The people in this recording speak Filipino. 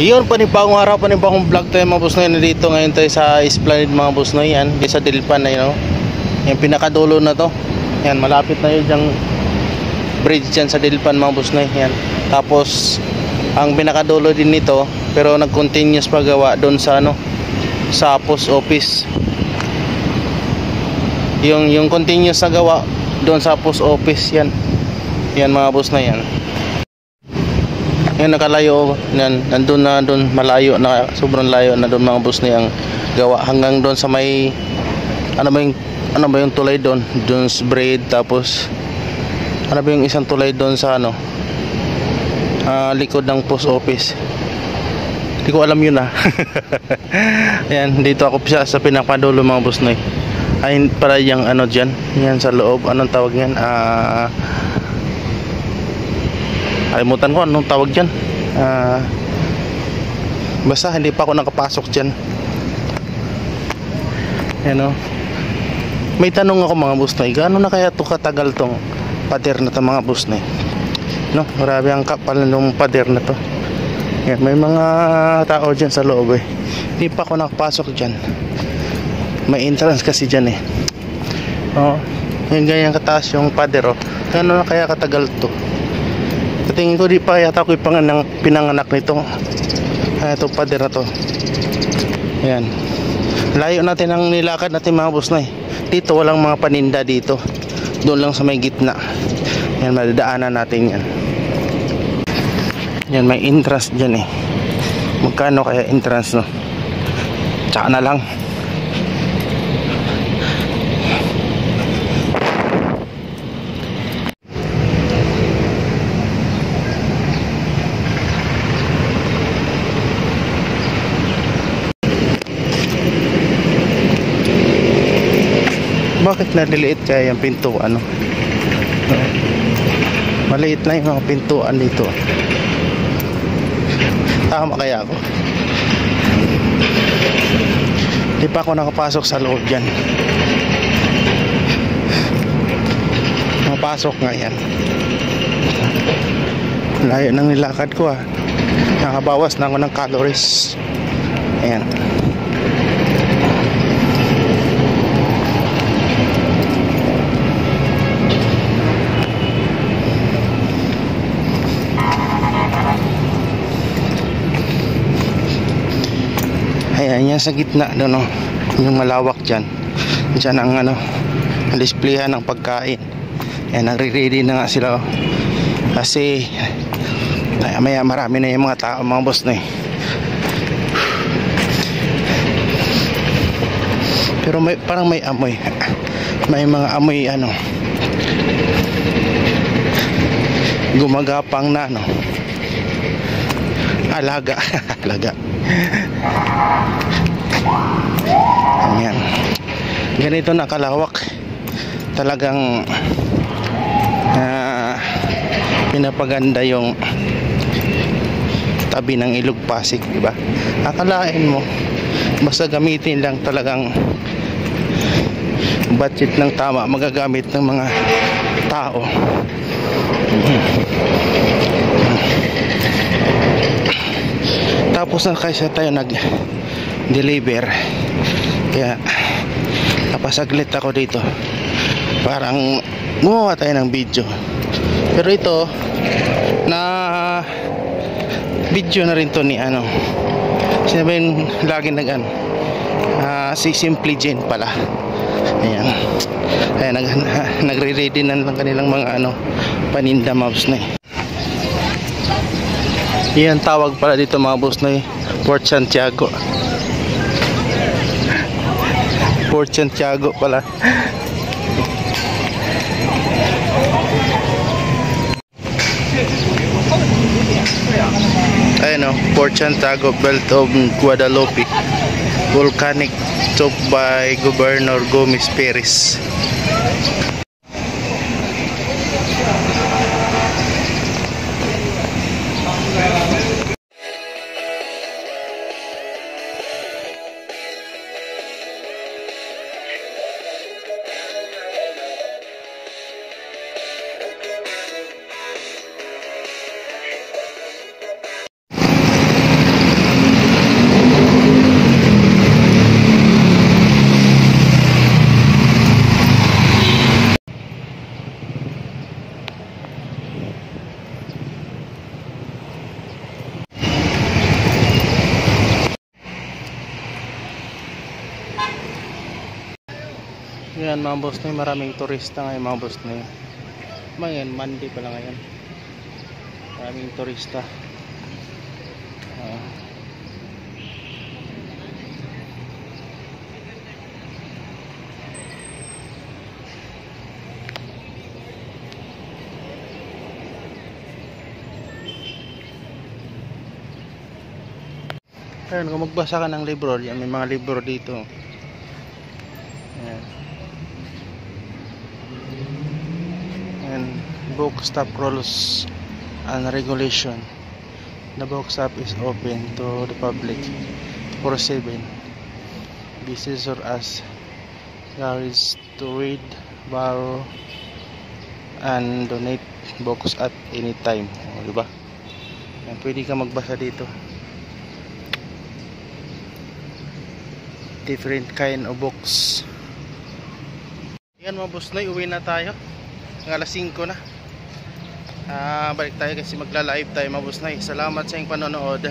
Yun, panibagong araw, panibagong vlog tayo mga boss noy. Nandito ngayon tayo sa Esplanade mga boss noy. Yan, sa Dilpan na yun, yung pinakadulo na to. Yan, malapit na yun yung bridge dyan sa Dilpan mga boss noy. Yan, tapos ang pinakadulo din nito, pero nag-continuous paggawa doon sa sa post office. Yung continuous na gawa doon sa post office. Yan mga boss na yan. Yan, nakalayo yan, nandun na doon, malayo na, sobrang layo na doon mga boss na yung gawa hanggang doon sa may ano ba yung tulay doon, Jones Braid. Tapos ano ba yung isang tulay doon sa likod ng post office, hindi ko alam yun Ayan, dito ako sa pinakadulo mga boss na ay para yung dyan, yan sa loob, anong tawag yan, kalimutan ko anong tawag dyan, basta hindi pa ako nakapasok dyan. Yan may tanong ako mga boss na, gaano na kaya ito katagal tong pader na ito mga boss na grabe ang kapal ng pader na to. Yan, may mga tao dyan sa loob hindi pa ako nakapasok dyan, may entrance kasi dyan yung ganyan kataas yung pader gaano na kaya katagal to. Tingin ko di pa yata ko pinanganak nito. Itong pader na to. Ayan, layo natin ang nilakad natin mga boss na dito walang mga paninda dito, doon lang sa may gitna. Yan, madadaanan natin yan. Yan, may entrance dyan magkano kaya entrance tsaka na lang. Bakit naliliit kaya yung pintuan maliit na yung mga pintuan dito. Tama kaya ako? Di pa ako nakapasok sa loob dyan. Nakapasok nga yan. Layo ng nilakad ko nakabawas na ako ng calories. Ayan. Ayan, yan sa gitna doon yung malawak dyan ang displayhan ng pagkain. Ayan, nagre-ready na nga sila kasi maya marami na yung mga tao mga boss na pero parang may amoy, may mga amoy gumagapang na alaga alaga. Ayan, ganito na kalawak talagang pinapaganda yung tabi ng Ilog Pasig, diba? Akalain mo basta gamitin lang talagang budget ng tama magagamit ng mga tao. Tapos na kaysa tayo nag-deliver, kaya napasaglit ako dito parang gumawa tayo ng video. Pero ito na video na rin to ni sinabi yung lagi si Simply Jane pala. Ayan, kaya nagre-ready na lang kanilang mga paninda mobs na Yan, tawag pala dito mga boss na Port Santiago. Port Santiago pala. Ayun Port Santiago, Belt of Guadalupe. Volcanic top by Governor Gomez Perez. Yan mga boss Noy, maraming turista ngayon mga boss Noy. Ngayon, Monday pala ngayon. Maraming turista. Ayun, kung magbasa ka ng libro, yan, may mga libro dito. Ayan. And book stop rules and regulation. The book stop is open to the public for 7. Visitors as galleries to read, borrow, and donate books at any time. O, diba? Yan, pwede ka magbasa dito. Different kind of books. Yan mga boss Noy, uwi na tayo. Alas 5 na. Balik tayo kasi magla-live tayo mga boss Noy. Salamat sa inyong panonood.